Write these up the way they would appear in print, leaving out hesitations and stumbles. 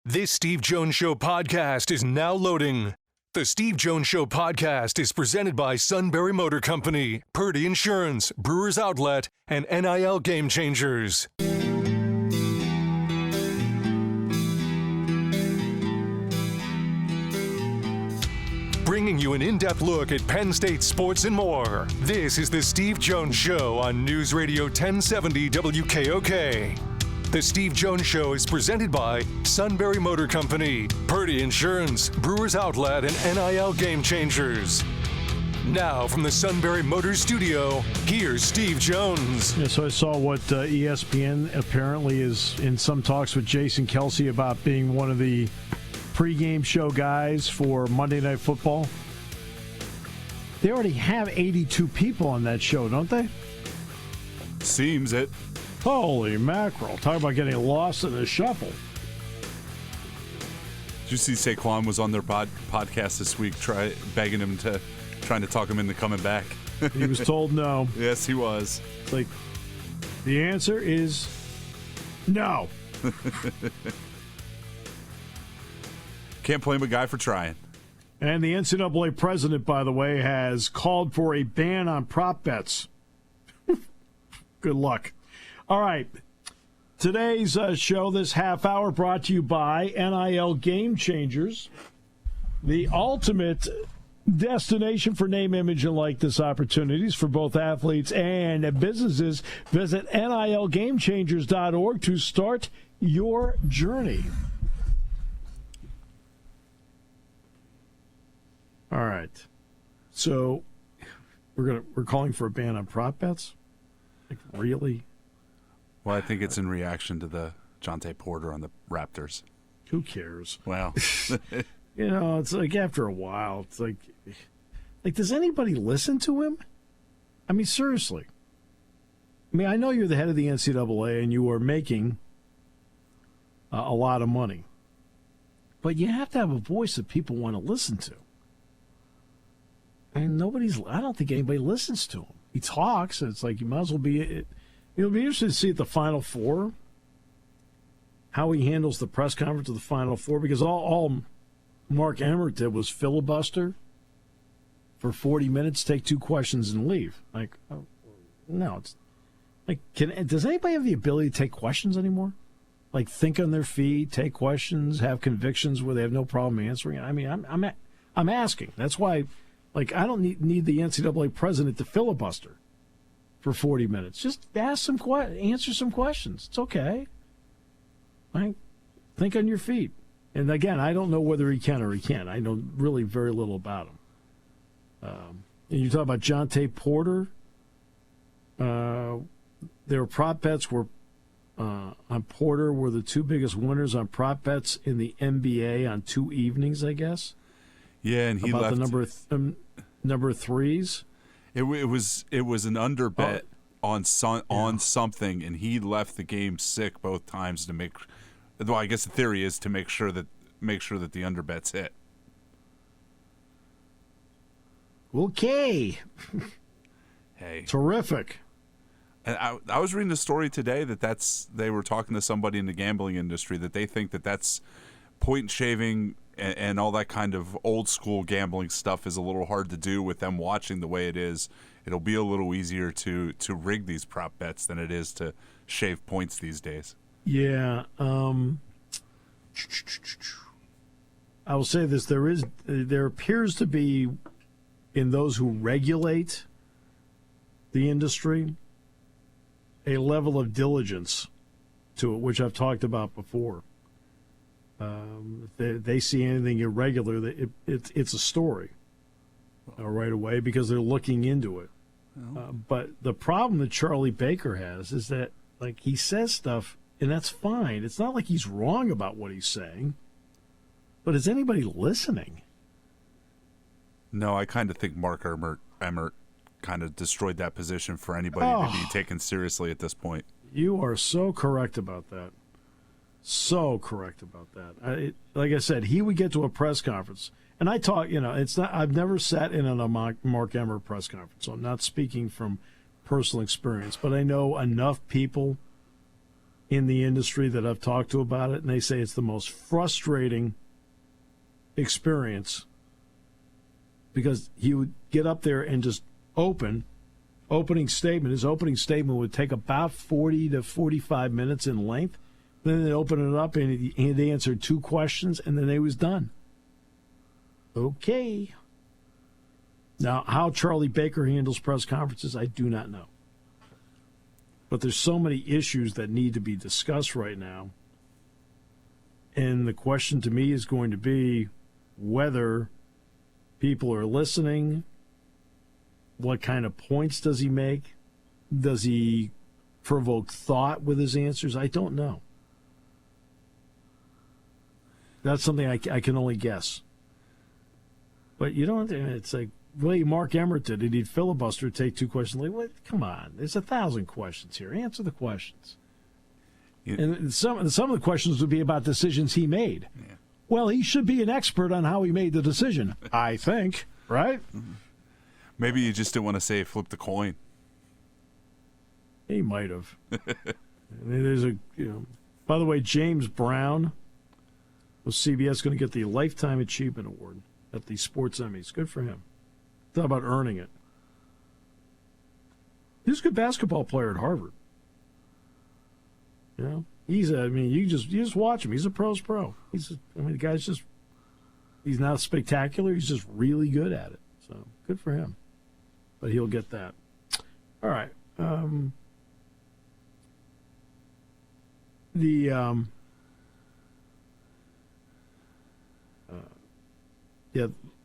This Steve Jones Show podcast is now loading. The Steve Jones Show podcast is presented by Sunbury Motor Company, Purdy Insurance, Brewers Outlet, and NIL Game Changers. Bringing you an in-depth look at Penn State sports and more. This is the Steve Jones Show on News Radio 1070 WKOK. The Steve Jones Show is presented by Sunbury Motor Company, Purdy Insurance, Brewers Outlet, and NIL Game Changers. Now, from the Sunbury Motors studio, here's Steve Jones. Yeah, so I saw what ESPN apparently is in some talks with Jason Kelsey about being one of the pregame show guys for Monday Night Football. They already have 82 people on that show, don't they? Seems it. Holy mackerel. Talk about getting lost in the shuffle. Did you see Saquon was on their podcast this week trying to talk him into coming back? He was told no. Yes, he was. It's like, the answer is no. Can't blame a guy for trying. And the NCAA president, by the way, has called for a ban on prop bets. Good luck. All right. Today's show, this half hour, brought to you by NIL Game Changers, the ultimate destination for name, image, and likeness opportunities for both athletes and businesses. Visit nilgamechangers.org to start your journey. All right. So we're calling for a ban on prop bets? Like, really? Well, I think it's in reaction to the Jonte Porter on the Raptors. Who cares? Well, it's like after a while, it's like does anybody listen to him? I mean, seriously. I mean, I know you're the head of the NCAA and you are making a lot of money, but you have to have a voice that people want to listen to. And I don't think anybody listens to him. He talks, and it's like you might as well be. It'll be interesting to see at the Final Four how he handles the press conference of the Final Four, because all Mark Emmert did was filibuster for 40 minutes, take two questions, and leave. Like, no, it's like, does anybody have the ability to take questions anymore? Like, think on their feet, take questions, have convictions where they have no problem answering it. I mean, I'm asking. That's why. Like, I don't need the NCAA president to filibuster for 40 minutes. Just answer some questions. It's okay. Right? Think on your feet. And again, I don't know whether he can or he can't. I know really very little about him. And you talk about Jonte Porter. Their prop bets were on Porter were the two biggest winners on prop bets in the NBA on two evenings, I guess. Yeah, and he about left the number threes. It was an under bet on something, and he left the game sick both times to make. Well, I guess the theory is to make sure that the under bets hit. Okay. Hey, terrific. And I was reading a story today they were talking to somebody in the gambling industry that they think that's point shaving and all that kind of old school gambling stuff is a little hard to do with them watching the way it is. It'll be a little easier to rig these prop bets than it is to shave points these days. Yeah. I will say this. There appears to be, in those who regulate the industry, a level of diligence to it, which I've talked about before. If they see anything irregular, it's a story right away because they're looking into it. But the problem that Charlie Baker has is that, like, he says stuff, and that's fine. It's not like he's wrong about what he's saying. But is anybody listening? No, I kind of think Mark Emmert kind of destroyed that position for anybody to be taken seriously at this point. You are so correct about that. So correct about that. Like I said, he would get to a press conference, and I talk. It's not. I've never sat in on a Mark Emmert press conference, so I'm not speaking from personal experience. But I know enough people in the industry that I've talked to about it, and they say it's the most frustrating experience because he would get up there and just opening statement. His opening statement would take about 40 to 45 minutes in length. Then they'd open it up, and he'd answer 2 questions, and then he was done. Okay. Now, how Charlie Baker handles press conferences, I do not know. But there's so many issues that need to be discussed right now. And the question to me is going to be whether people are listening. What kind of points does he make? Does he provoke thought with his answers? I don't know. That's something I can only guess. But you don't. It's like the way Mark Emmert did it. He'd filibuster, take 2 questions. Like, what? Come on, there's 1,000 questions here. Answer the questions. Yeah. And some of the questions would be about decisions he made. Yeah. Well, he should be an expert on how he made the decision. I think, right? Mm-hmm. Maybe you just didn't want to say flip the coin. He might have. There's by the way, James Brown was CBS going to get the Lifetime Achievement Award at the Sports Emmys. Good for him. Thought about earning it. He was a good basketball player at Harvard. You know, you just watch him. He's a pro's pro. The guy's just, he's not spectacular. He's just really good at it. So good for him. But he'll get that. All right.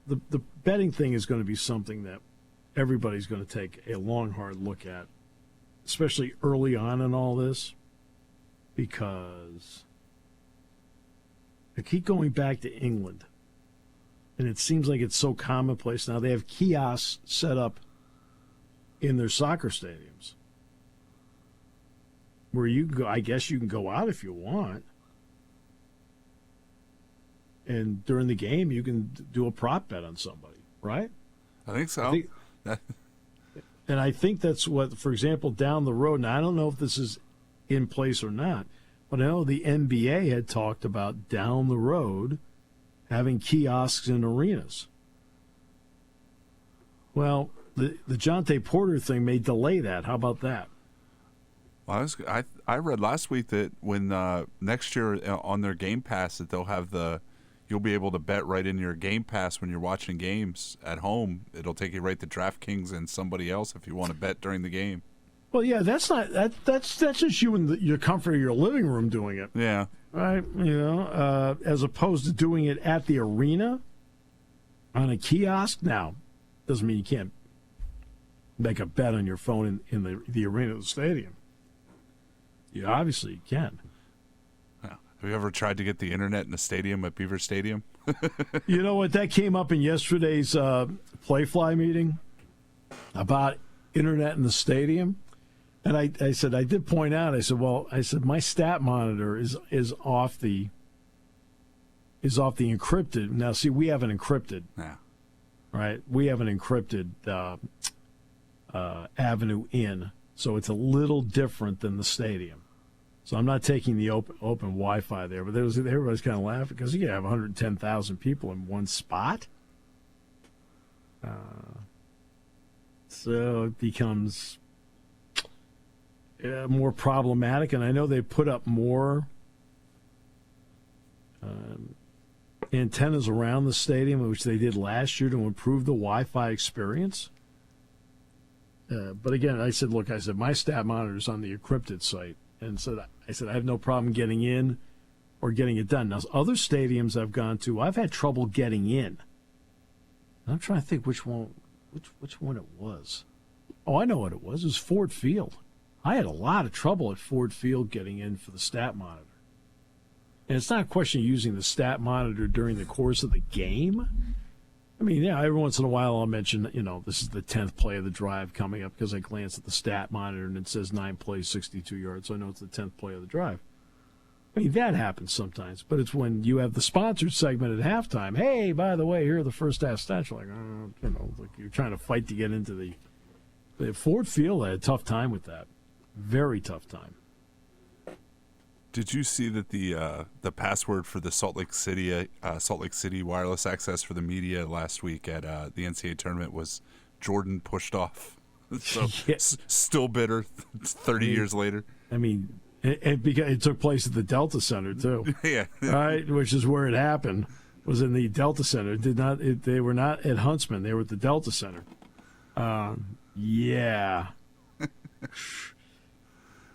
The betting thing is going to be something that everybody's going to take a long, hard look at, especially early on in all this, because I keep going back to England, and it seems like it's so commonplace now. They have kiosks set up in their soccer stadiums where you can go. I guess you can go out if you want. And during the game, you can do a prop bet on somebody, right? I think so. And I think that's what, for example, down the road, now I don't know if this is in place or not, but I know the NBA had talked about down the road having kiosks in arenas. Well, the Jonte Porter thing may delay that. How about that? Well, I read last week that when next year on their Game Pass that they'll have you'll be able to bet right in your Game Pass when you're watching games at home. It'll take you right to DraftKings and somebody else if you want to bet during the game. Well, yeah, that's just you in your comfort of your living room doing it. Yeah. Right? As opposed to doing it at the arena on a kiosk. Now, doesn't mean you can't make a bet on your phone in the arena of the stadium. Yeah, obviously you can. Have you ever tried to get the internet in the stadium at Beaver Stadium? You know what? That came up in yesterday's Playfly meeting about internet in the stadium. And I said, I did point out, I said, my stat monitor is off the encrypted. Now, see, we have an encrypted. Yeah. Right? We have an encrypted avenue in. So it's a little different than the stadium. So I'm not taking the open Wi-Fi there, but everybody's kind of laughing because you have 110,000 people in one spot. So it becomes more problematic, and I know they put up more antennas around the stadium, which they did last year to improve the Wi-Fi experience. But again, I said, my stat monitor's on the encrypted site. And so I said, I have no problem getting in or getting it done. Now, other stadiums I've gone to, I've had trouble getting in. I'm trying to think which one it was. Oh, I know what it was. It was Ford Field. I had a lot of trouble at Ford Field getting in for the stat monitor. And it's not a question of using the stat monitor during the course of the game. I mean, yeah, every once in a while I'll mention, this is the 10th play of the drive coming up because I glance at the stat monitor and it says 9 plays, 62 yards, so I know it's the 10th play of the drive. I mean, that happens sometimes, but it's when you have the sponsored segment at halftime. Hey, by the way, here are the first half stats. You're like, you're trying to fight to get into the Ford Field. I had a tough time with that. Very tough time. Did you see that the password for the Salt Lake City wireless access for the media last week at the NCAA tournament was Jordan pushed off? So Yeah. Still bitter 30 years later. I mean, it took place at the Delta Center too. Yeah. Right, which is where it happened. Was in the Delta Center. They were not at Huntsman. They were at the Delta Center. Yeah.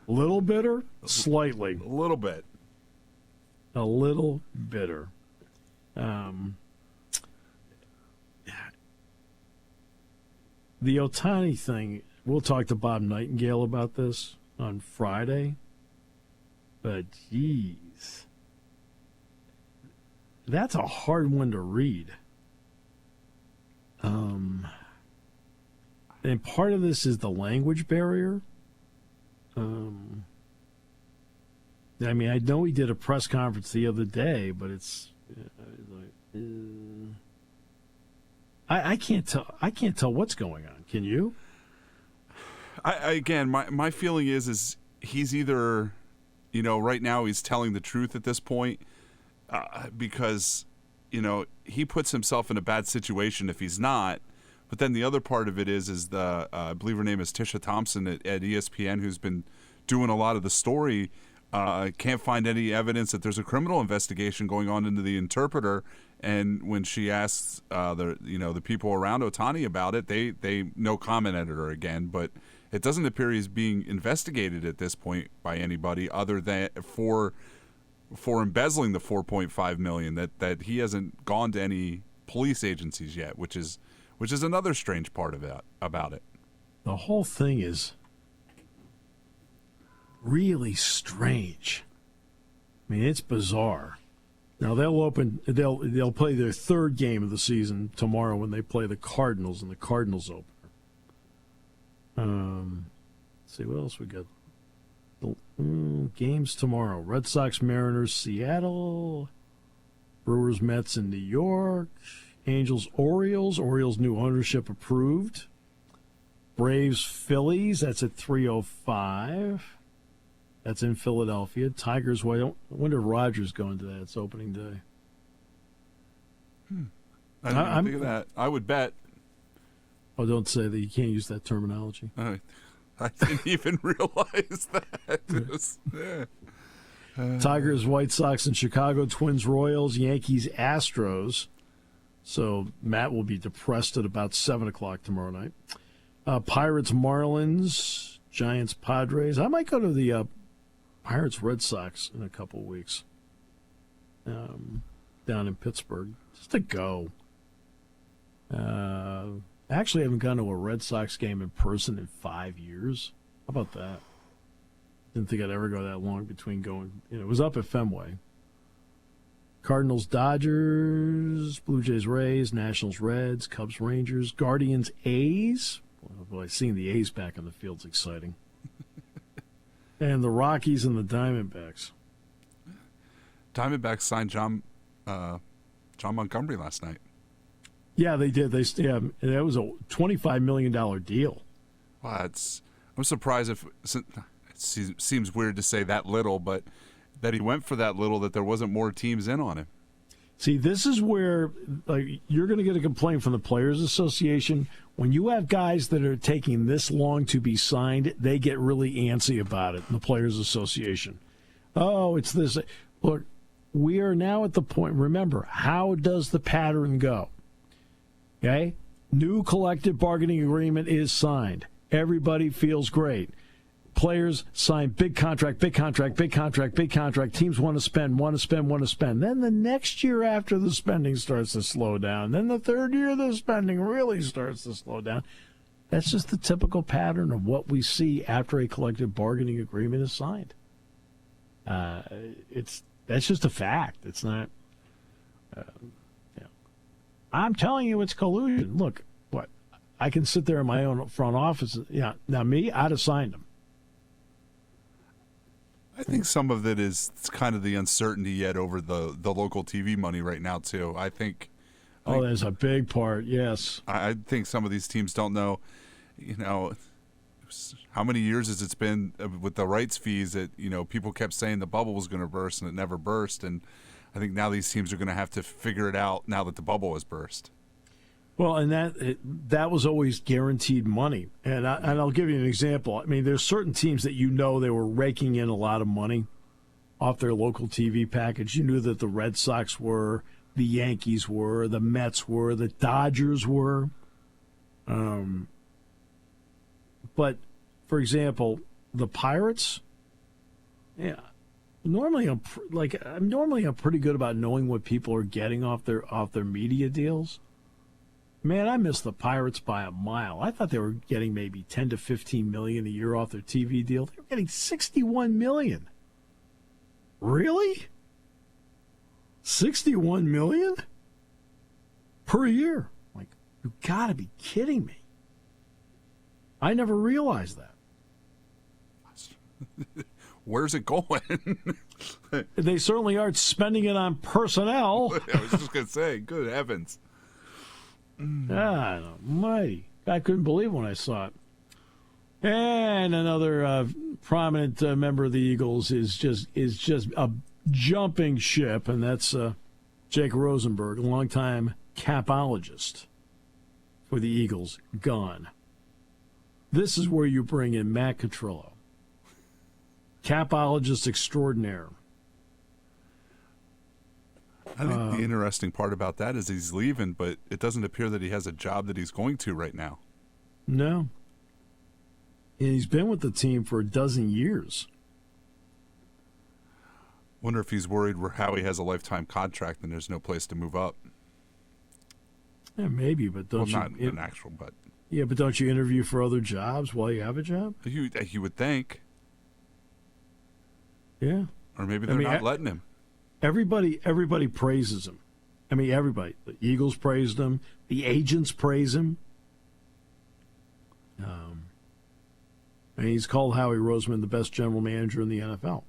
A little bitter, slightly. A little bit. A little bitter. The Ohtani thing, we'll talk to Bob Nightingale about this on Friday. But, geez. That's a hard one to read. And part of this is the language barrier. I mean, I know he did a press conference the other day, but it's I can't tell. I can't tell what's going on. Can you? Again, my feeling is he's either, right now he's telling the truth at this point because, he puts himself in a bad situation if he's not. But then the other part of it is the I believe her name is Tisha Thompson at ESPN, who's been doing a lot of the story. Can't find any evidence that there's a criminal investigation going on into the interpreter. And when she asks the people around Ohtani about it, they no comment at her again. But it doesn't appear he's being investigated at this point by anybody other than for embezzling the $4.5 million. That he hasn't gone to any police agencies yet, which is another strange part of about it. The whole thing is really strange. I mean, it's bizarre. Now they'll play their third game of the season tomorrow when they play the Cardinals in the Cardinals opener. Let's see what else we got. Games tomorrow: Red Sox, Mariners, Seattle, Brewers, Mets in New York, Angels, Orioles. Orioles new ownership approved. Braves, Phillies. That's at 3:05. That's in Philadelphia. Tigers. I wonder if Rogers going to that. It's opening day. I didn't even think of that. I would bet. Oh, don't say that. You can't use that terminology. I didn't even realize that. Tigers, White Sox in Chicago. Twins, Royals. Yankees, Astros. So Matt will be depressed at about 7 o'clock tomorrow night. Pirates, Marlins. Giants, Padres. I might go to the Pirates, Red Sox in a couple of weeks. Down in Pittsburgh. Just to go. Actually, I haven't gone to a Red Sox game in person in 5 years. How about that? Didn't think I'd ever go that long between going. It was up at Fenway. Cardinals, Dodgers, Blue Jays, Rays, Nationals, Reds, Cubs, Rangers, Guardians, A's. Boy, seeing the A's back on the field's exciting. And the Rockies and the Diamondbacks. Diamondbacks signed John Montgomery last night. Yeah, they did. That was a $25 million deal. Well, I'm surprised it seems weird to say that little, but that he went for that little, that there wasn't more teams in on him. See, this is where you're going to get a complaint from the Players Association. When you have guys that are taking this long to be signed, they get really antsy about it in the Players Association. Oh, it's this. Look, we are now at the point. Remember, how does the pattern go? Okay? New collective bargaining agreement is signed. Everybody feels great. Players sign big contract, big contract, big contract, big contract. Teams want to spend. Then the next year after the spending starts to slow down. Then the third year the spending really starts to slow down. That's just the typical pattern of what we see after a collective bargaining agreement is signed. That's just a fact. It's not. I'm telling you, it's collusion. Look, what I can sit there in my own front office. Yeah, now me, I'd have signed them. I think some of it is kind of the uncertainty yet over the local TV money right now too. I think there's a big part. Yes, I think some of these teams don't know, how many years has it been with the rights fees that, people kept saying the bubble was going to burst and it never burst. And I think now these teams are going to have to figure it out now that the bubble has burst. Well, and that was always guaranteed money. And I'll give you an example. I mean, there's certain teams that they were raking in a lot of money off their local TV package. You knew that the Red Sox were, the Yankees were, the Mets were, the Dodgers were. But, for example, the Pirates, yeah, normally I'm pretty good about knowing what people are getting off their media deals. Man, I miss the Pirates by a mile. I thought they were getting maybe 10 to 15 million a year off their TV deal. They were getting 61 million. Really? 61 million per year? Like, you got to be kidding me. I never realized that. Where's it going? They certainly aren't spending it on personnel. I was just going to say, good heavens. God almighty. I couldn't believe when I saw it. And another prominent member of the Eagles is just a jumping ship, and that's Jake Rosenberg, a longtime capologist for the Eagles, gone. This is where you bring in Matt Catrillo, capologist extraordinaire. I think the interesting part about that is he's leaving, but it doesn't appear that he has a job that he's going to right now. No. And he's been with the team for a dozen years. Wonder if he's worried how he has a lifetime contract and there's no place to move up. Yeah, maybe, but don't not an actual, but. Yeah, but don't you interview for other jobs while you have a job? You would think. Yeah. Or maybe they're not letting him. Everybody praises him. I mean, everybody. The Eagles praised him. The agents praise him. And he's called Howie Roseman the best general manager in the NFL.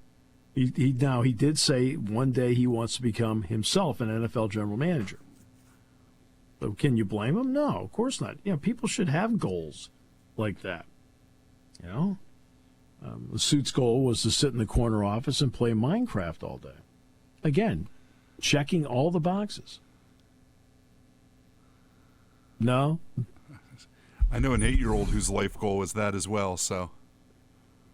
He did say one day he wants to become himself an NFL general manager. So can you blame him? No, of course not. People should have goals like that. The suit's goal was to sit in the corner office and play Minecraft all day. Again, checking all the boxes. No? I know an 8-year-old whose life goal is that as well, so.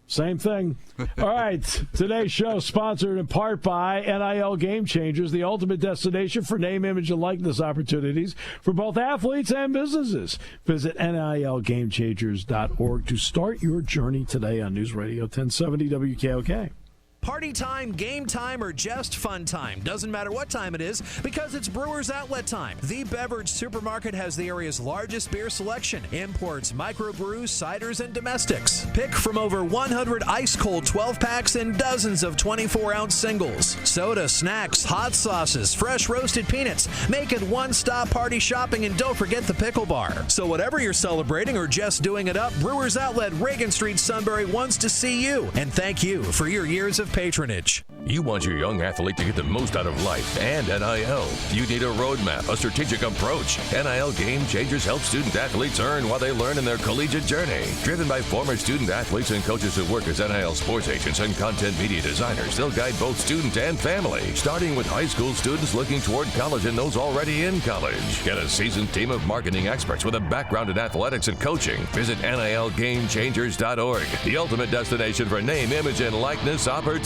Same thing. All right. Today's show sponsored in part by NIL Game Changers, the ultimate destination for name, image, and likeness opportunities for both athletes and businesses. Visit NILGameChangers.org to start your journey today on News Radio 1070 WKOK. Party time, game time, or just fun time. Doesn't matter what time it is because it's Brewers Outlet time. The Beverage Supermarket has the area's largest beer selection. Imports, microbrews, ciders, and domestics. Pick from over 100 ice-cold 12-packs and dozens of 24-ounce singles. Soda, snacks, hot sauces, fresh roasted peanuts. Make it one-stop party shopping, and don't forget the pickle bar. So whatever you're celebrating or just doing it up, Brewers Outlet, Reagan Street, Sunbury wants to see you. And thank you for your years of patronage. You want your young athlete to get the most out of life and NIL. You need a roadmap, a strategic approach. NIL Game Changers help student athletes earn while they learn in their collegiate journey. Driven by former student athletes and coaches who work as NIL sports agents and content media designers, they'll guide both student and family, starting with high school students looking toward college and those already in college. Get a seasoned team of marketing experts with a background in athletics and coaching. Visit NILGameChangers.org, the ultimate destination for name, image, and likeness opportunities.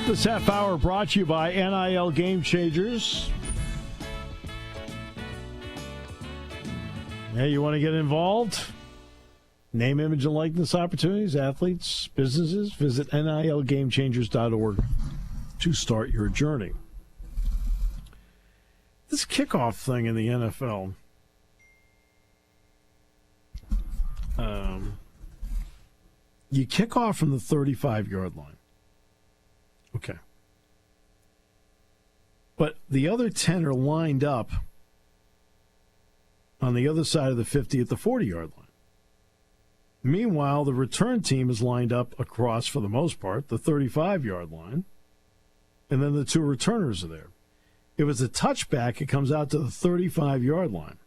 This half hour brought to you by NIL Game Changers. Hey, you want to get involved? Name, image, and likeness opportunities, athletes, businesses. Visit NILGameChangers.org to start your journey. This kickoff thing in the NFL. You kick off from the 35-yard line. Okay. But the other 10 are lined up on the other side of the 50 at the 40-yard line. Meanwhile, the return team is lined up across, for the most part, the 35-yard line, and then the two returners are there. If it's a touchback, it comes out to the 35-yard line.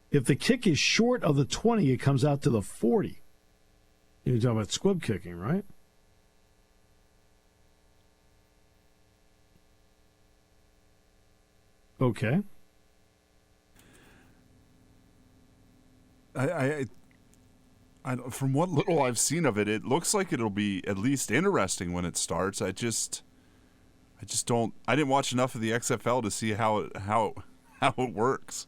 If the kick is short of the 20, it comes out to the 40. You're talking about squib kicking, right? Okay. I from what little I've seen of it, it looks like it'll be at least interesting when it starts. I just don't. I didn't watch enough of the XFL to see how it works.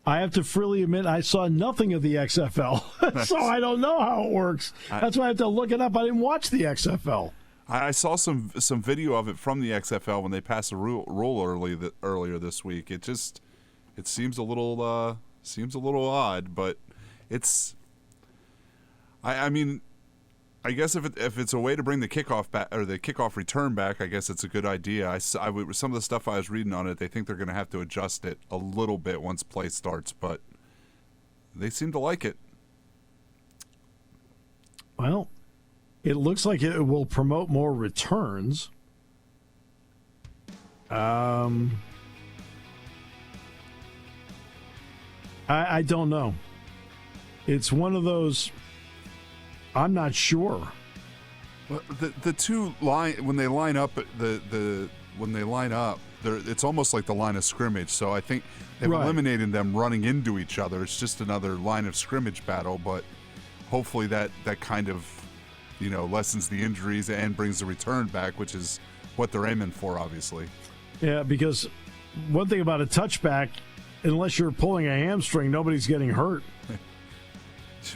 I have to freely admit I saw nothing of the XFL, so I don't know how it works. That's why I have to look it up. I didn't watch the XFL. I saw some video of it from the XFL when they passed a rule earlier this week. It seems a little odd, but it's. I mean, I guess if it's a way to bring the kickoff back or the kickoff return back, I guess it's a good idea. Some of the stuff I was reading on it, they think they're going to have to adjust it a little bit once play starts, but they seem to like it. Well, it looks like it will promote more returns. I don't know. It's one of those. I'm not sure. Well, the two when they line up, it's almost like the line of scrimmage. So I think they've eliminated them running into each other. It's just another line of scrimmage battle, but hopefully that kind of lessens the injuries and brings the return back, which is what they're aiming for, obviously. Yeah, because one thing about a touchback, unless you're pulling a hamstring, nobody's getting hurt.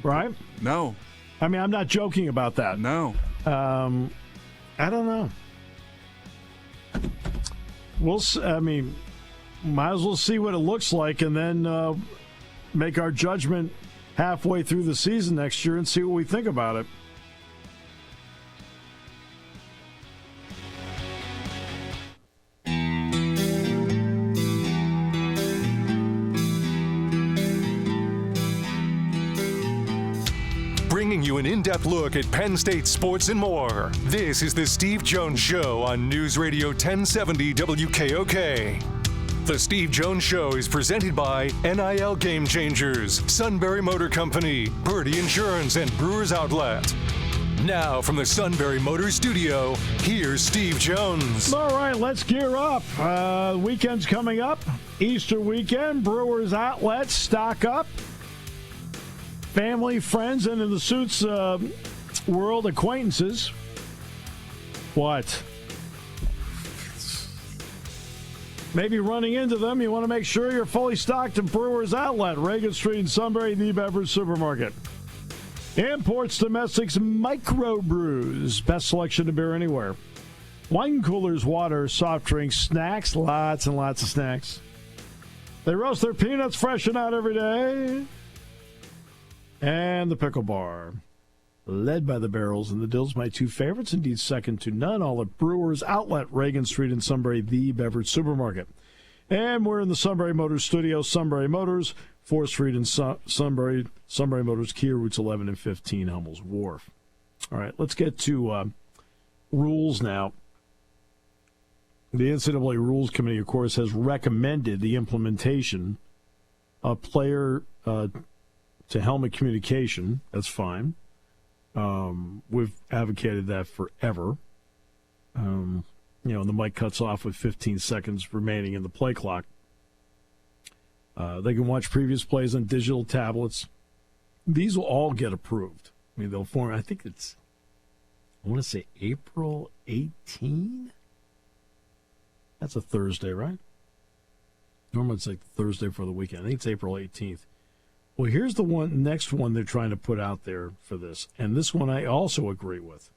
Right? No. I mean, I'm not joking about that. No. I don't know. Might as well see what it looks like and then make our judgment halfway through the season next year and see what we think about it. Bringing you an in-depth look at Penn State sports and more. This is the Steve Jones Show on News Radio 1070 WKOK. The Steve Jones Show is presented by NIL Game Changers, Sunbury Motor Company, Purdy Insurance, and Brewers Outlet. Now from the Sunbury Motor Studio, here's Steve Jones. All right, let's gear up. Weekend's coming up. Easter weekend, Brewers Outlet, stock up. Family, friends, and in the suits world, acquaintances. What? Maybe running into them, you want to make sure you're fully stocked at Brewers Outlet, Reagan Street in Sunbury, the beverage supermarket. Imports, domestics, microbrews. Best selection of beer anywhere. Wine coolers, water, soft drinks, snacks, lots and lots of snacks. They roast their peanuts fresh and out every day. And the pickle bar, led by the Barrels and the Dills, my two favorites, indeed second to none, all at Brewers Outlet, Reagan Street in Sunbury, the beverage supermarket. And we're in the Sunbury Motors studio, Sunbury Motors, 4th Street in Sunbury, Sunbury Motors, Kia, routes 11 and 15, Hummel's Wharf. All right, let's get to rules now. The NCAA Rules Committee, of course, has recommended the implementation of player to helmet communication. That's fine. We've advocated that forever. The mic cuts off with 15 seconds remaining in the play clock. They can watch previous plays on digital tablets. These will all get approved. I mean, they'll form, I think it's, I want to say April 18? That's a Thursday, right? Normally it's like Thursday for the weekend. I think it's April 18th. Well, here's the next one they're trying to put out there for this. And this one I also agree with.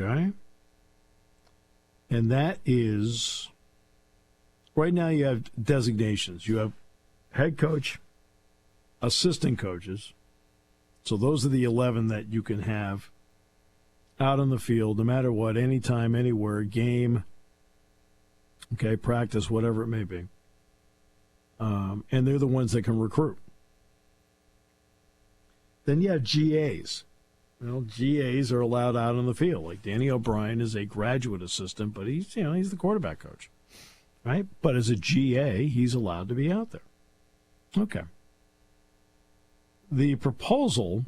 Okay? And that is, right now you have designations. You have head coach, assistant coaches. So those are the 11 that you can have out on the field, no matter what, anytime, anywhere, game, okay, practice, whatever it may be. and they're the ones that can recruit. Then you have GAs. Well, GAs are allowed out on the field. Like Danny O'Brien is a graduate assistant, but he's the quarterback coach, right? But as a GA, he's allowed to be out there. Okay. The proposal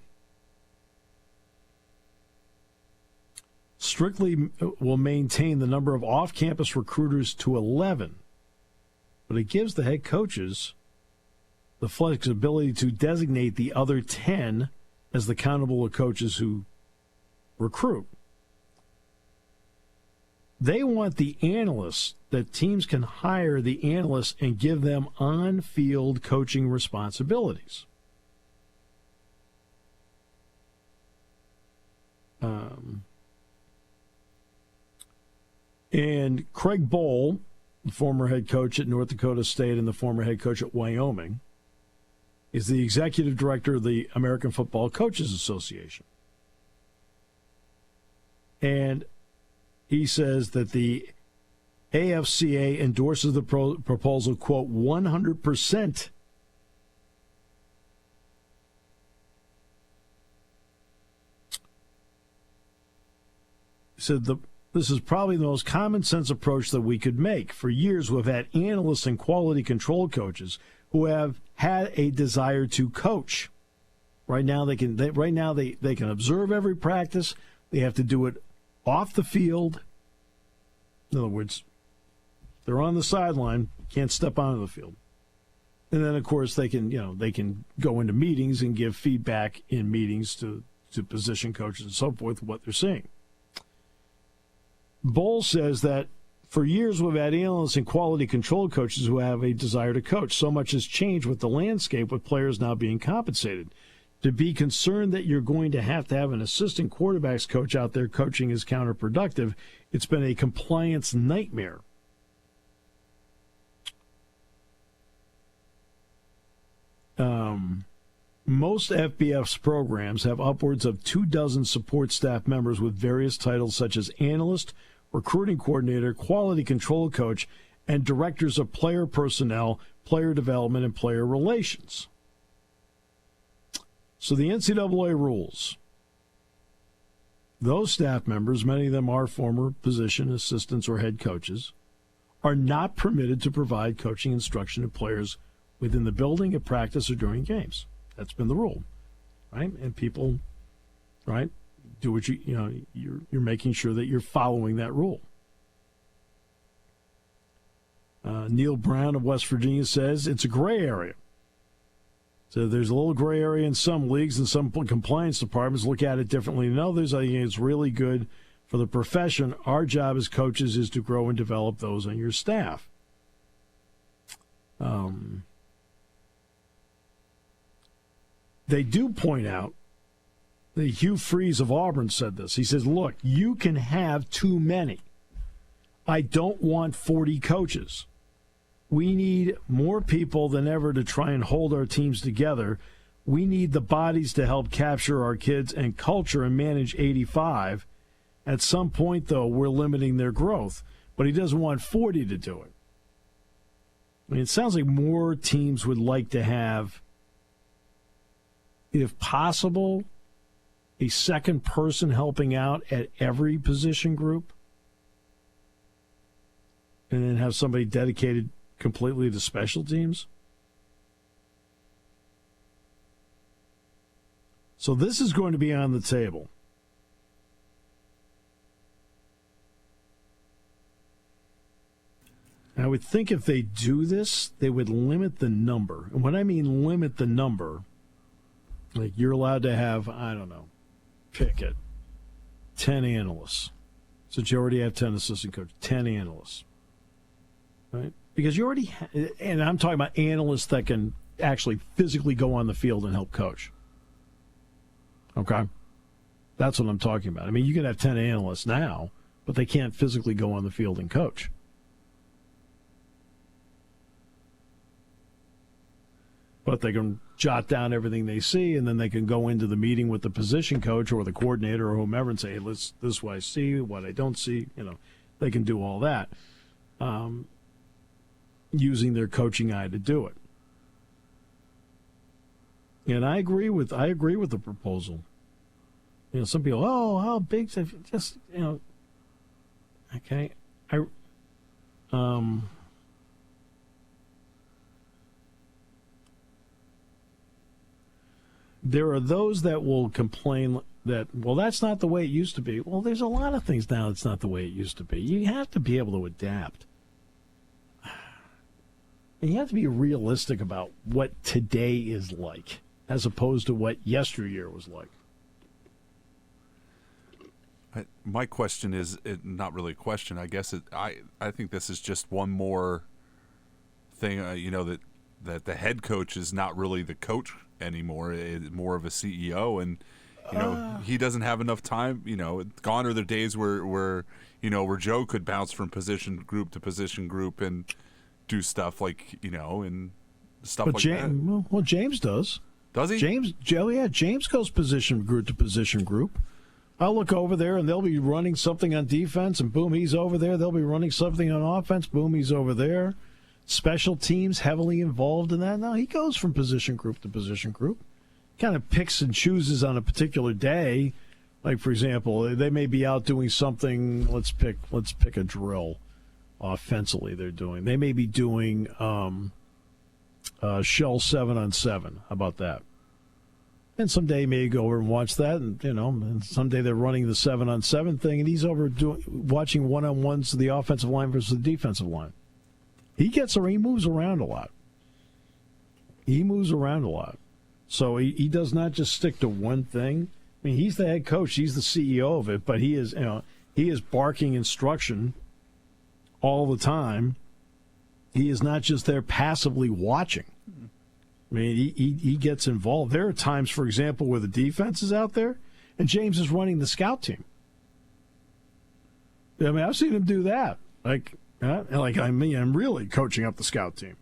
strictly will maintain the number of off-campus recruiters to 11, but it gives the head coaches the flexibility to designate the other 10 as the countable coaches who recruit. They want the analysts, that teams can hire the analysts and give them on-field coaching responsibilities. And Craig Bohl, the former head coach at North Dakota State and the former head coach at Wyoming, is the executive director of the American Football Coaches Association. And he says that the AFCA endorses the proposal, quote, 100%. He said this is probably the most common sense approach that we could make. For years, we've had analysts and quality control coaches who have had a desire to coach. Right now, they can observe every practice. They have to do it off the field. In other words, they're on the sideline, can't step onto the field. And then, of course, they can go into meetings and give feedback in meetings to position coaches and so forth what they're seeing. Bohl says that for years we've had analysts and quality control coaches who have a desire to coach. So much has changed with the landscape, with players now being compensated. To be concerned that you're going to have an assistant quarterbacks coach out there coaching is counterproductive. It's been a compliance nightmare. Most FBS programs have upwards of 24 support staff members with various titles such as analyst, recruiting coordinator, quality control coach, and directors of player personnel, player development, and player relations. So the NCAA rules. Those staff members, many of them are former position assistants or head coaches, are not permitted to provide coaching instruction to players within the building, at practice, or during games. That's been the rule, right? And people, right, do what you're making sure that you're following that rule. Neil Brown of West Virginia says it's a gray area. So there's a little gray area in some leagues, and some compliance departments look at it differently than others. I think it's really good for the profession. Our job as coaches is to grow and develop those on your staff. They do point out that Hugh Freeze of Auburn said this. He says, look, you can have too many. I don't want 40 coaches. We need more people than ever to try and hold our teams together. We need the bodies to help capture our kids and culture and manage 85. At some point, though, we're limiting their growth. But he doesn't want 40 to do it. I mean, it sounds like more teams would like to have, if possible, a second person helping out at every position group, and then have somebody dedicated completely to special teams. So this is going to be on the table. I would think if they do this, they would limit the number. And when I mean limit the number, like you're allowed to have, I don't know, pick it, 10 analysts. Since you already have 10 assistant coaches, 10 analysts. Right? Because you already and I'm talking about analysts that can actually physically go on the field and help coach. Okay? That's what I'm talking about. I mean, you can have 10 analysts now, but they can't physically go on the field and coach. But they can jot down everything they see, and then they can go into the meeting with the position coach or the coordinator or whomever and say, hey, this is what I see, what I don't see. They can do all that. using their coaching eye to do it. And I agree with the proposal. Some people, how big? Just okay. There are those that will complain that, well, that's not the way it used to be. Well, there's a lot of things now that's not the way it used to be. You have to be able to adapt. And you have to be realistic about what today is like, as opposed to what yesteryear was like. My question is not really a question. I guess I think this is just one more thing. That the head coach is not really the coach anymore. It's more of a CEO, and he doesn't have enough time. Gone are the days where Joe could bounce from position group to position group and do stuff and stuff like that. Well, James does. Does he? James goes position group to position group. I'll look over there, and they'll be running something on defense, and boom, he's over there. They'll be running something on offense, boom, he's over there. Special teams heavily involved in that. No, he goes from position group to position group. Kind of picks and chooses on a particular day. Like, for example, they may be out doing something. Let's pick a drill. Offensively, they're doing. They may be doing shell 7-on-7. How about that? And someday he may go over and watch that, and someday they're running the 7-on-7 thing, and he's over watching one-on-ones of the offensive line versus the defensive line. He moves around a lot. So he does not just stick to one thing. I mean, he's the head coach, he's the CEO of it, but he is barking instruction all the time. He is not just there passively watching. I mean, he gets involved. There are times, for example, where the defense is out there and James is running the scout team. I mean, I've seen him do that. I'm really coaching up the scout team.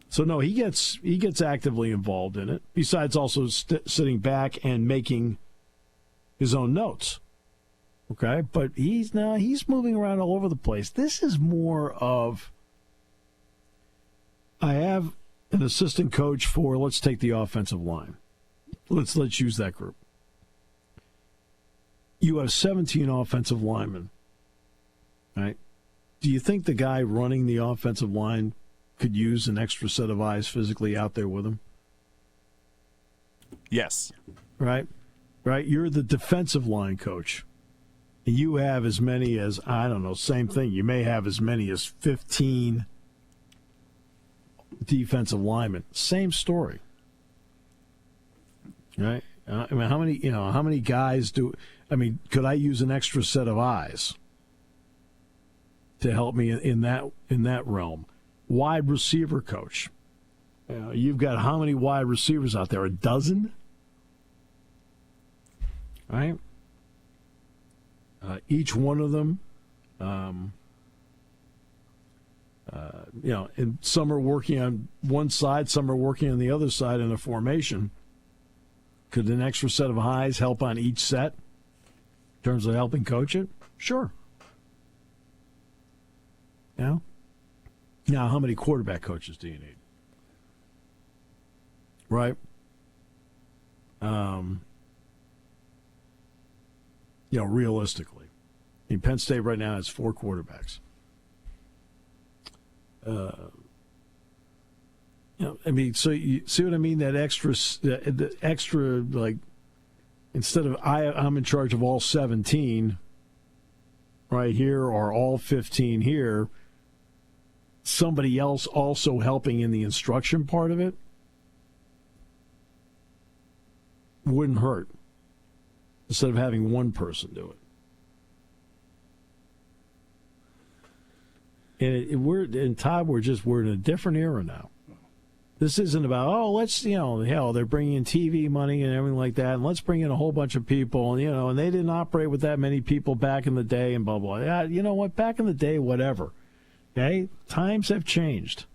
So he gets actively involved in it. Besides also sitting back and making his own notes. Okay, but he's moving around all over the place. This is more of, I have an assistant coach for, let's take the offensive line. Let's use that group. You have 17 offensive linemen, right? Do you think the guy running the offensive line could use an extra set of eyes physically out there with him? Yes. Right? You're the defensive line coach. You have as many as, I don't know, same thing. You may have as many as 15 defensive linemen. Same story. Right? I mean, how many guys could I use an extra set of eyes to help me in that realm? Wide receiver coach. You've got how many wide receivers out there? A dozen? Right? Each one of them, and some are working on one side, some are working on the other side in a formation. Could an extra set of eyes help on each set in terms of helping coach it? Sure. Now, how many quarterback coaches do you need? Right? Realistically. I mean, Penn State right now has 4 quarterbacks. So you see what I mean? That the extra, like, instead of I'm in charge of all 17 right here or all 15 here, somebody else also helping in the instruction part of it wouldn't hurt. Instead of having one person do it. And we're in a different era now. This isn't about, they're bringing in TV money and everything like that, and let's bring in a whole bunch of people, and they didn't operate with that many people back in the day, and blah, blah. Yeah, you know what? Back in the day, whatever. Okay? Times have changed.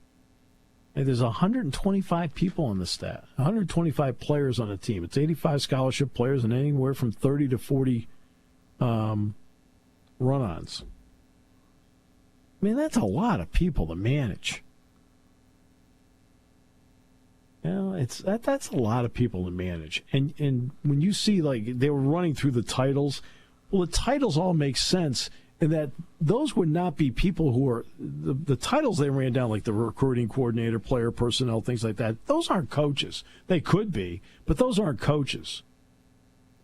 And there's 125 people on the staff, 125 players on the team. It's 85 scholarship players and anywhere from 30 to 40 run-ons. I mean, that's a lot of people to manage. You know, that's a lot of people to manage. And when you see, like, they were running through the titles, well, the titles all make sense in that those would not be people who are the titles they ran down, like the recruiting coordinator, player personnel, things like that. Those aren't coaches. They could be, but those aren't coaches.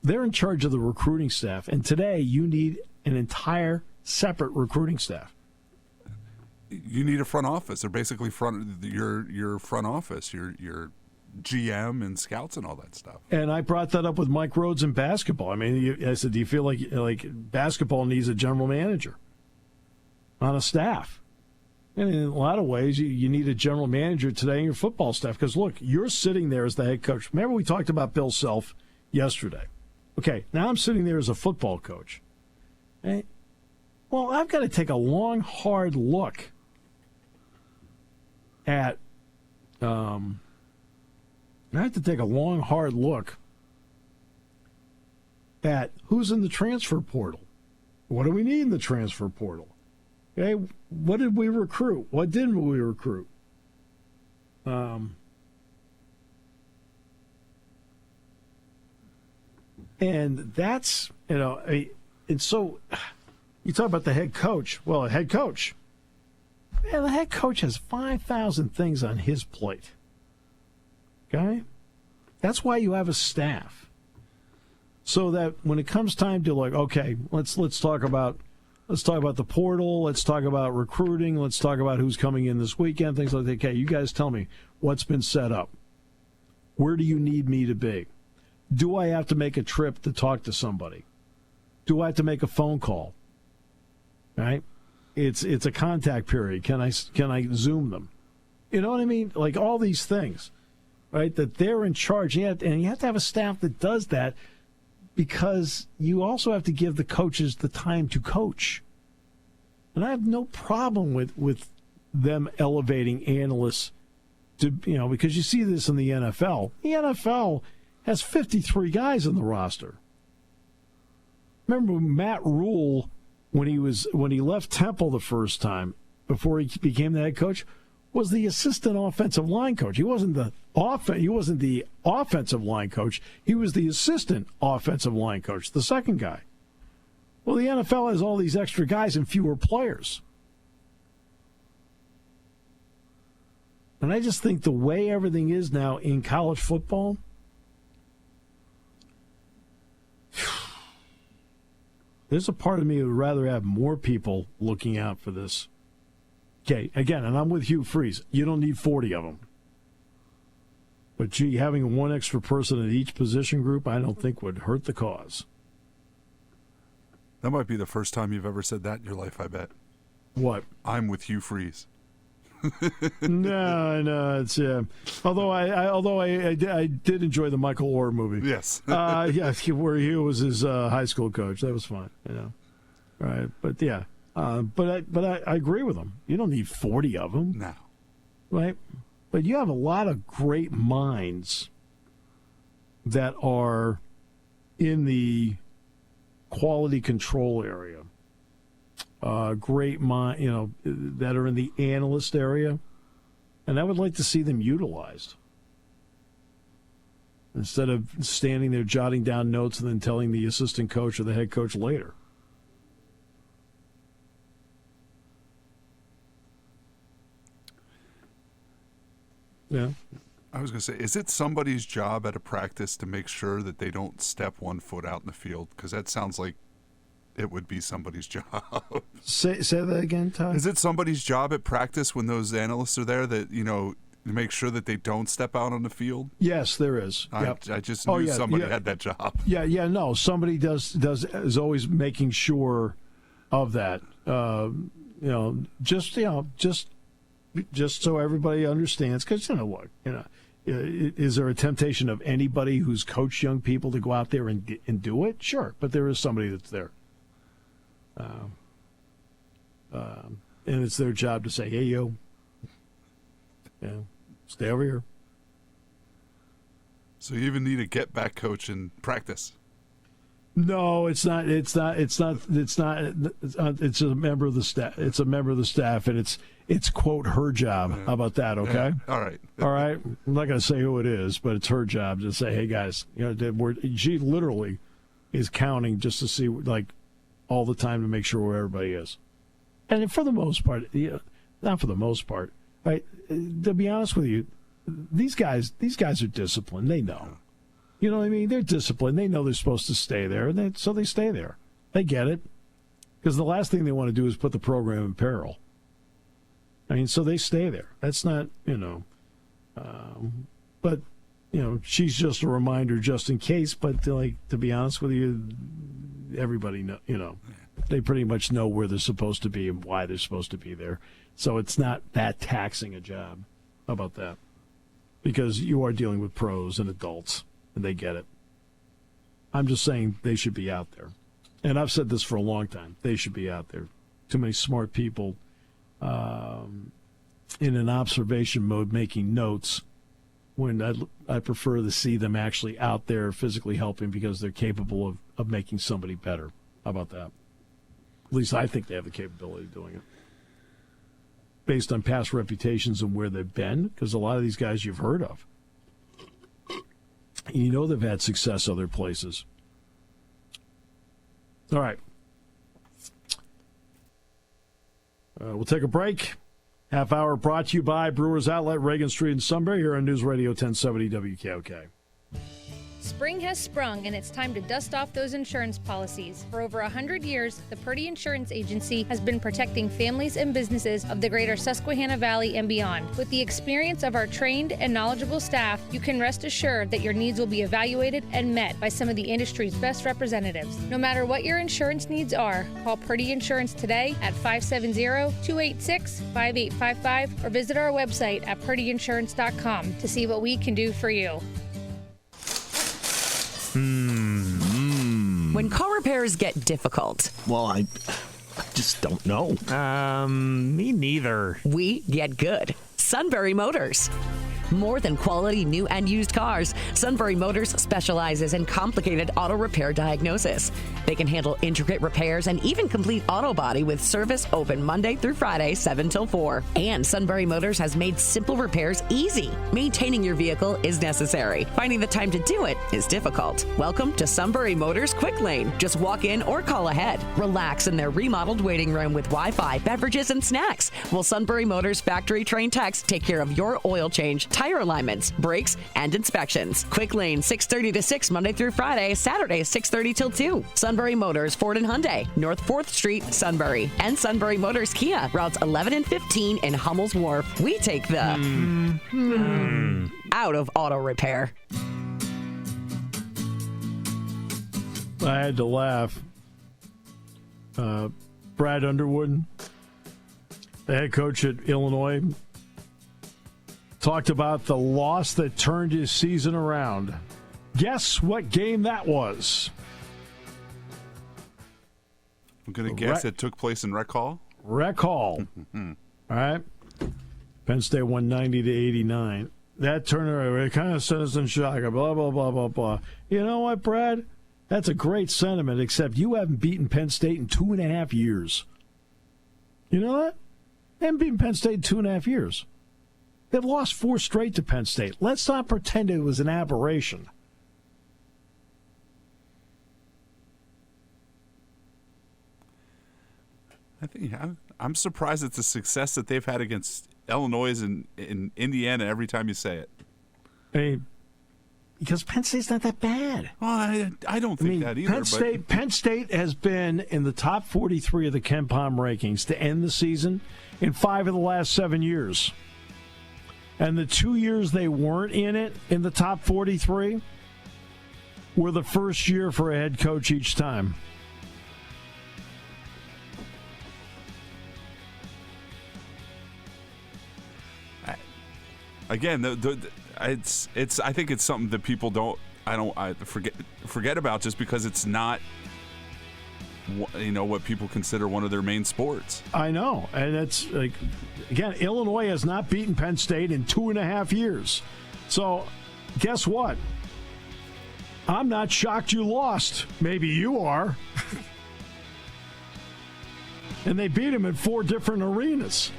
They're in charge of the recruiting staff. And today you need an entire separate recruiting staff. You need a front office. They're basically your front office, your GM and scouts and all that stuff. And I brought that up with Mike Rhodes in basketball. I mean, I said, do you feel like basketball needs a general manager on a staff? And in a lot of ways, you need a general manager today in your football staff. Because, look, you're sitting there as the head coach. Remember we talked about Bill Self yesterday. Okay, now I'm sitting there as a football coach. Right? Well, I've got to take a long, hard look at I have to take a long, hard look at who's in the transfer portal. What do we need in the transfer portal? Okay, what did we recruit? What didn't we recruit? And that's, and so you talk about the head coach. Well, a head coach. Man, the head coach has 5,000 things on his plate. Okay? That's why you have a staff. So that when it comes time to, like, okay, let's talk about the portal, let's talk about recruiting, let's talk about who's coming in this weekend, things like that. Okay, you guys tell me what's been set up. Where do you need me to be? Do I have to make a trip to talk to somebody? Do I have to make a phone call? Right? It's a contact period. Can I Zoom them? You know what I mean? Like all these things, right? That they're in charge. And you have to have a staff that does that because you also have to give the coaches the time to coach. And I have no problem with them elevating analysts to, because you see this in the NFL. The NFL has 53 guys on the roster. Remember Matt Rule, when he left Temple the first time before he became the head coach, was the assistant offensive line coach. He wasn't the offensive line coach. He was the assistant offensive line coach, the second guy. Well, the NFL has all these extra guys and fewer players. And I just think the way everything is now in college football, there's a part of me who would rather have more people looking out for this. Okay, again, and I'm with Hugh Freeze. You don't need 40 of them. But, gee, having one extra person at each position group, I don't think would hurt the cause. That might be the first time you've ever said that in your life, I bet. What? I'm with Hugh Freeze. No, it's although I did enjoy the Michael Orr movie. Yes. Where he was his high school coach. That was fun, Right, but yeah, but I agree with him. You don't need 40 of them. No. Right, but you have a lot of great minds that are in the quality control area. Great mind, that are in the analyst area, and I would like to see them utilized instead of standing there jotting down notes and then telling the assistant coach or the head coach later. Yeah. I was going to say, is it somebody's job at a practice to make sure that they don't step one foot out in the field? Because that sounds like it would be somebody's job. Say that again, Todd. Is it somebody's job at practice when those analysts are there that, to make sure that they don't step out on the field? Yes, there is. Yep. I just knew somebody had that job. No, somebody is always making sure of that. Just so everybody understands, because is there a temptation of anybody who's coached young people to go out there and do it? Sure, but there is somebody that's there. And it's their job to say, hey, yo, stay over here. So you even need a get-back coach in practice. No, it's not. It's a member of the staff. It's a member of the staff, and it's quote her job. How about that? Okay. All right. All right. I'm not going to say who it is, but it's her job to say, "Hey guys, she literally is counting just to see all the time to make sure where everybody is." And for the most part, not for the most part, right? To be honest with you, these guys are disciplined. They know. You know what I mean? They're disciplined. They know they're supposed to stay there, so they stay there. They get it. Because the last thing they want to do is put the program in peril. I mean, so they stay there. That's not, but, she's just a reminder just in case. But, to be honest with you, everybody they pretty much know where they're supposed to be and why they're supposed to be there. So it's not that taxing a job. How about that? Because you are dealing with pros and adults. And they get it. I'm just saying they should be out there. And I've said this for a long time. They should be out there. Too many smart people in an observation mode making notes when I prefer to see them actually out there physically helping because they're capable of making somebody better. How about that? At least I think they have the capability of doing it. Based on past reputations and where they've been, because a lot of these guys you've heard of. They've had success other places. All right. We'll take a break. Half hour brought to you by Brewers Outlet, Reagan Street in Sunbury, here on News Radio 1070 WKOK. Spring has sprung, and it's time to dust off those insurance policies. For over 100 years, the Purdy Insurance Agency has been protecting families and businesses of the greater Susquehanna Valley and beyond. With the experience of our trained and knowledgeable staff, you can rest assured that your needs will be evaluated and met by some of the industry's best representatives. No matter what your insurance needs are, call Purdy Insurance today at 570-286-5855 or visit our website at purdyinsurance.com to see what we can do for you. When car repairs get difficult. Well, I just don't know. Me neither. We get good. Sunbury Motors. More than quality new and used cars, Sunbury Motors specializes in complicated auto repair diagnosis. They can handle intricate repairs and even complete auto body with service open Monday through Friday, 7 till 4. And Sunbury Motors has made simple repairs easy. Maintaining your vehicle is necessary. Finding the time to do it is difficult. Welcome to Sunbury Motors Quick Lane. Just walk in or call ahead. Relax in their remodeled waiting room with Wi-Fi, beverages, and snacks. While Sunbury Motors factory-trained techs take care of your oil change, tire alignments, brakes, and inspections. Quick Lane, 6:30 to 6, Monday through Friday, Saturday, 6:30 till 2. Sunbury Motors, Ford and Hyundai, North 4th Street, Sunbury. And Sunbury Motors Kia, routes 11 and 15 in Hummel's Wharf. We take the out of auto repair. I had to laugh. Brad Underwood, the head coach at Illinois, talked about the loss that turned his season around. Guess what game that was? I'm going to guess it took place in Rec Hall. Rec Hall. All right. Penn State won 90-89. That turnaround, it kind of sent us in shock. Blah, blah, blah, blah, blah. You know what, Brad? That's a great sentiment, except you haven't beaten Penn State in 2.5 years. You know that? They haven't beaten Penn State in 2.5 years. They've lost 4 straight to Penn State. Let's not pretend it was an aberration. I'm surprised at the success that they've had against Illinois and in Indiana every time you say it. I mean, because Penn State's not that bad. Well, I don't think that either. Penn State has been in the top 43 of the Ken Pom rankings to end the season in 5 of the last 7 years. And the 2 years they weren't in it, in the top 43, were the first year for a head coach each time. Again, it's. I think it's something that people forget about just because it's not, what people consider one of their main sports. I know, and it's like, again, Illinois has not beaten Penn State in 2.5 years. So, guess what? I'm not shocked you lost. Maybe you are. And they beat him in 4 different arenas.